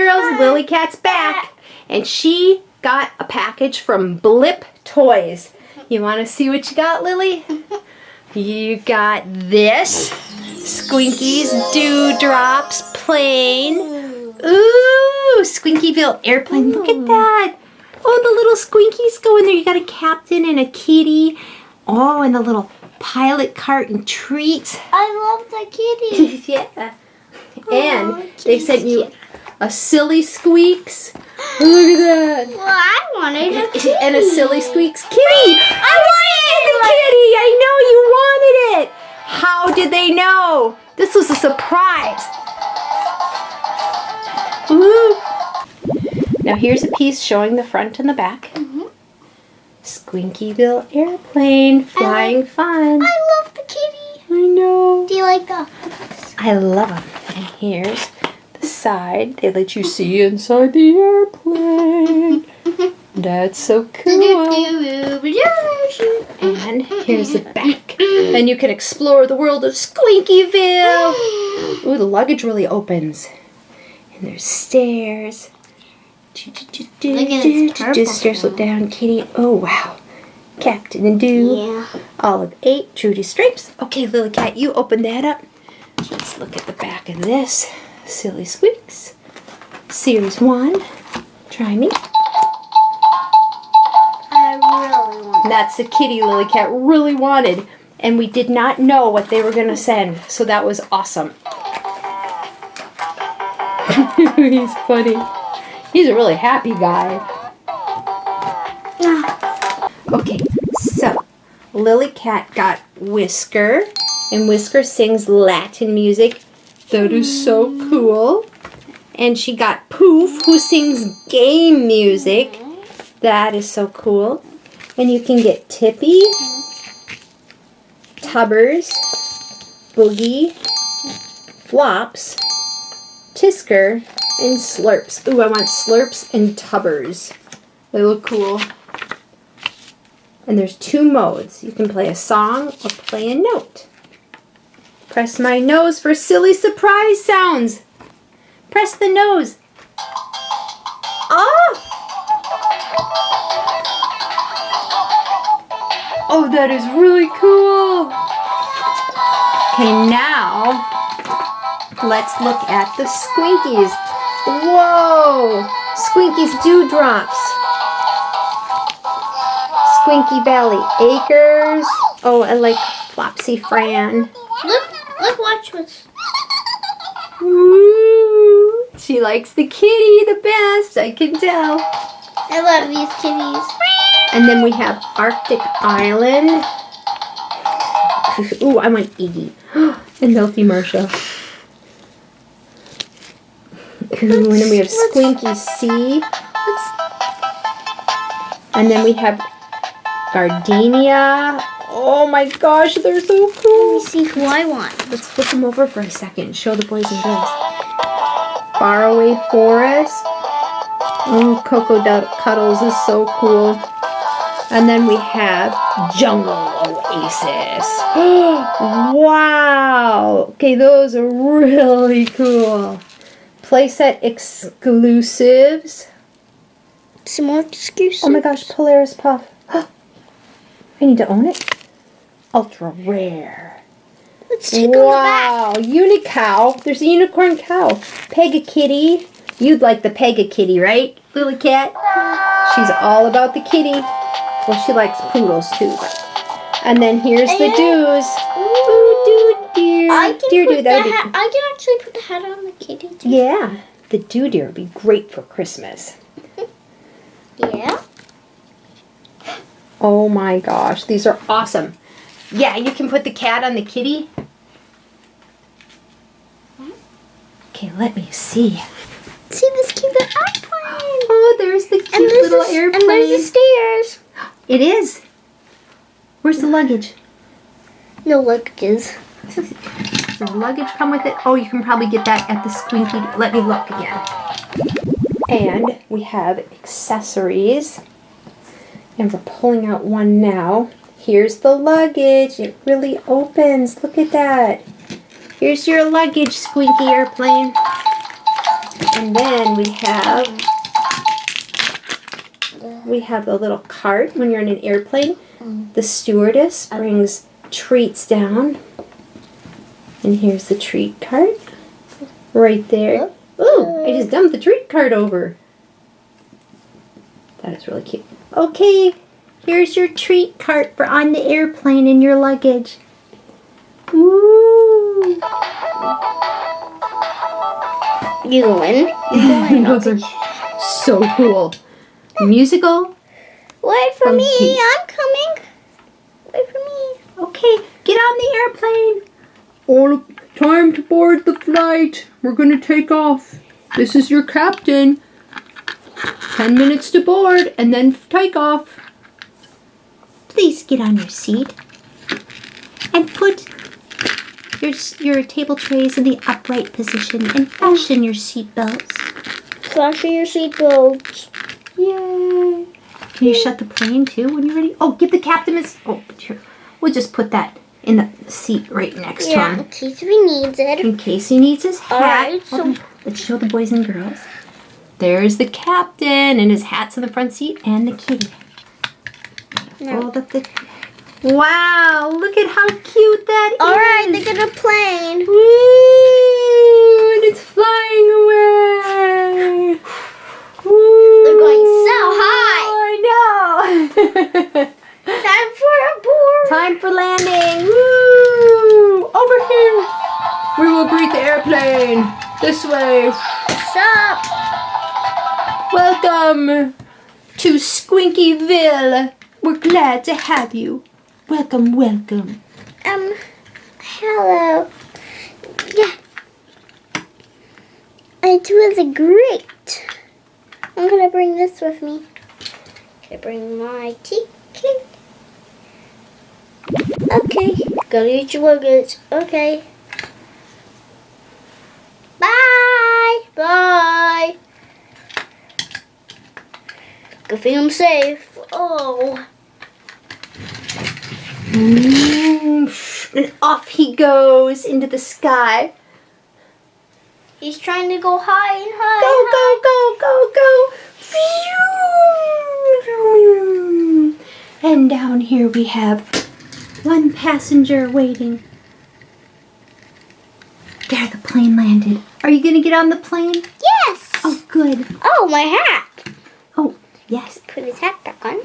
girls, Lilykat's back. And she got a package from Blip Toys. You want to see what you got, Lily? You got this. Squinkies Dewdrops Plane. Ooh, Squinkieville airplane. Look at that. Oh, the little Squinkies go in there. You got a captain and a kitty. Oh, and the little pilot cart and treats. I love the kitty. Yeah. And they sent you a Silly Squeaks. Look at that. Well, I wanted a kitty. And a Silly Squeaks kitty. I wanted the kitty. I know you wanted it. How did they know? This was a surprise. Woo. Now here's a piece showing the front and the back. Squinkieville airplane, flying fun. I love the kitty. I know. Do you like the I love them. And here's the side. They let you see inside the airplane. That's so cool. And here's the back. And you can explore the world of Squinkieville. Ooh, the luggage really opens. And there's stairs. Just slow down, kitty. Oh, wow. Captain and Dew. Yeah. Olive 8, Trudy Stripes. Okay, Lillykat, you open that up. Let's look at the back of this. Silly Squeaks. Series 1. Try me. I really want That's the kitty Lillykat really wanted. And we did not know what they were going to send. So that was awesome. He's funny. He's a really happy guy. Okay, so Lillykat got Whisker, and Whisker sings Latin music. That is so cool. And she got Poof, who sings game music. That is so cool. And you can get Tippy, Tubbers, Boogie, Flops, Tisker, and Slurps. Ooh, I want Slurps and Tubbers. They look cool. And there's 2 modes. You can play a song or play a note. Press my nose for silly surprise sounds. Press the nose. Oh! Oh, that is really cool. Okay, now let's look at the Squinkies. Whoa! Squinkies Dewdrops. Squinky Valley Acres. Oh, I like Flopsy Fran. Look, watch what's... Woo! She likes the kitty the best, I can tell. I love these kitties. And then we have Arctic Island. Ooh, I want Iggy. And Milky Marcia. Ooh, and then we have Squinky Sea. And then we have Gardenia. Oh my gosh, they're so cool. Let me see who I want. Let's flip them over for a second and show the boys and girls. Faraway Forest. Oh, Cocoa Cuddles is so cool. And then we have Jungle Oasis. Wow. Okay, those are really cool. Playset exclusives. Some more excuses. Oh my gosh, Polaris Puff. I need to own it. Ultra rare. Let's check on the back. Wow, Unicow. There's a unicorn cow. Pega Kitty. You'd like the Pega Kitty, right, Lillykat? She's all about the kitty. Well, she likes poodles too. And then here's the Dews. Ooh, dear. I can I can actually put the hat on the kitty too. Yeah, the Dew Deer would be great for Christmas. Yeah. Oh my gosh, these are awesome. Yeah, you can put the cat on the kitty. Okay, let me see. See this cute little airplane. Oh, there's the cute little airplane. And there's the stairs. It is. Where's the luggage? No luggages. Does the luggage come with it? Oh, you can probably get that at the Squinky. Let me look again. And we have accessories. And we're pulling out one now. Here's the luggage. It really opens. Look at that. Here's your luggage, Squinky airplane. And then we have a little cart when you're in an airplane. The stewardess brings treats down. And here's the treat cart. Right there. Ooh, I just dumped the treat cart over. That is really cute. Okay, here's your treat cart for on the airplane and your luggage. Woo! You going? Those are so cool. Musical. Wait for From me. Pete. I'm coming. Wait for me. Okay, get on the airplane. All time to board the flight. We're gonna take off. This is your captain. 10 minutes to board and then take off. Please get on your seat and put your table trays in the upright position and fasten your seat belts. Fasten your seatbelts. Yay! Can you shut the plane too when you're ready? Oh, give the captain his. Oh, sure. We'll just put that in the seat right next to him. In case he needs it. In case he needs his hat. Alright, so Okay, let's show the boys and girls. There's the captain, and his hat's in the front seat, and the kitty. Fold up the. Wow! Look at how cute that is. alright, they got a plane. Woo! And it's flying away. Woo! They're going so high. I know. Time for a board. Time for landing. Woo! Over here. We will greet the airplane. This way. Stop. Welcome to Squinkieville. We're glad to have you. Welcome, welcome. Hello. Yeah. It was great. I'm gonna bring this with me. Okay, bring my ticket. Okay, gotta eat your luggage. Okay. Bye. Bye. Good thing I'm safe. Oh. And off he goes into the sky. He's trying to go high and high. Go, go, go, go, go. And down here we have one passenger waiting. There, the plane landed. Are you going to get on the plane? Yes. Oh, good. Oh, my hat. Oh, yes. Put his hat back on.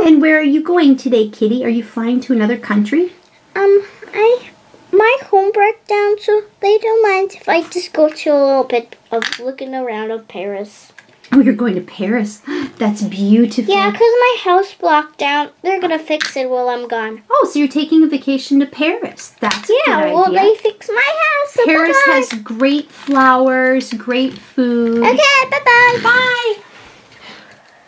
And where are you going today, Kitty? Are you flying to another country? My home broke down, so they don't mind if I just go to a little bit of looking around of Paris. Oh, you're going to Paris. That's beautiful. Yeah, because my house blocked down. They're going to fix it while I'm gone. Oh, so you're taking a vacation to Paris. That's a good idea. Well, they fix my house. So Paris bye-bye. has great flowers, great food. Okay, bye-bye. Bye.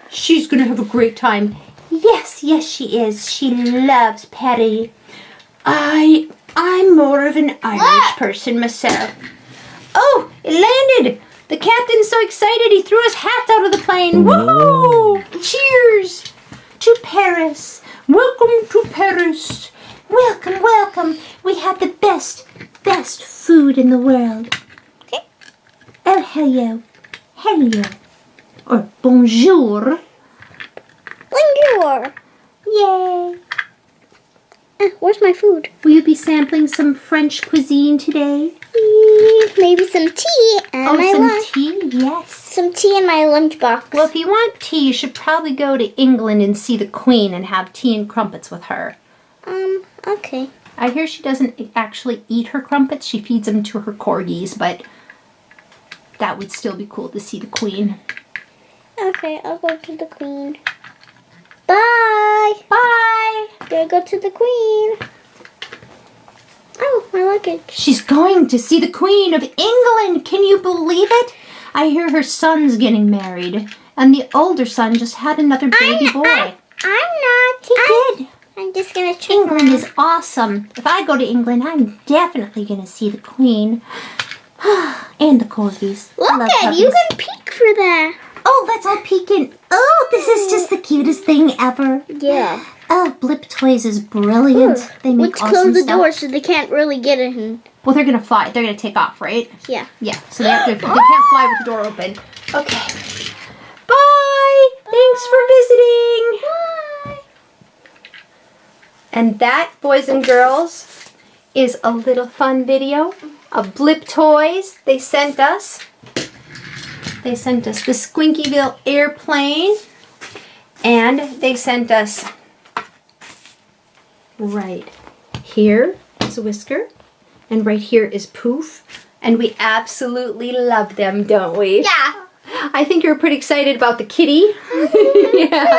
She's going to have a great time. Yes, she is. She loves Paris. I'm more of an Irish person myself. Oh, it landed. The captain's so excited he threw his hat out of the plane. Woohoo! Cheers to Paris. Welcome to Paris. Welcome, welcome. We have the best food in the world. Okay. Oh, hello. Hello. Or bonjour. Bonjour. Yay. Where's my food? Will you be sampling some French cuisine today? Maybe some tea and my some lunch. tea? Yes. Some tea in my lunchbox. Well, if you want tea, you should probably go to England and see the Queen and have tea and crumpets with her. Okay. I hear she doesn't actually eat her crumpets. She feeds them to her corgis, but that would still be cool to see the Queen. Okay, I'll go to the Queen. Bye. Bye. Gotta go to the Queen. Oh, my luggage. She's going to see the Queen of England. Can you believe it? I hear her son's getting married, and the older son just had another baby boy. I'm not. He did. I'm just gonna check England around. is awesome. If I go to England, I'm definitely going to see the Queen. And the corgis. I love Look at puppies. you can peek for that. Oh, let's all peek in. Oh, this is just the cutest thing ever. Yeah. Oh, Blip Toys is brilliant. They make Let's awesome close the stuff. door so they can't really get in. Well, they're gonna fly. They're gonna take off, right? Yeah. Yeah. So they can't fly with the door open. Okay. Bye. Thanks for visiting. Bye. And that, boys and girls, is a little fun video of Blip Toys. They sent us the Squinkieville airplane, and they sent us right here is Whisker, and right here is Poof, and we absolutely love them, don't we? Yeah. I think you're pretty excited about the kitty. Yeah.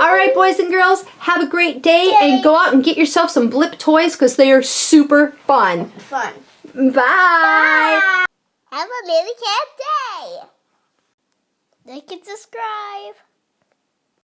All right, boys and girls, have a great day and go out and get yourself some Blip Toys because they are super fun. Fun. Bye. Have a Lillykat day. Like and subscribe.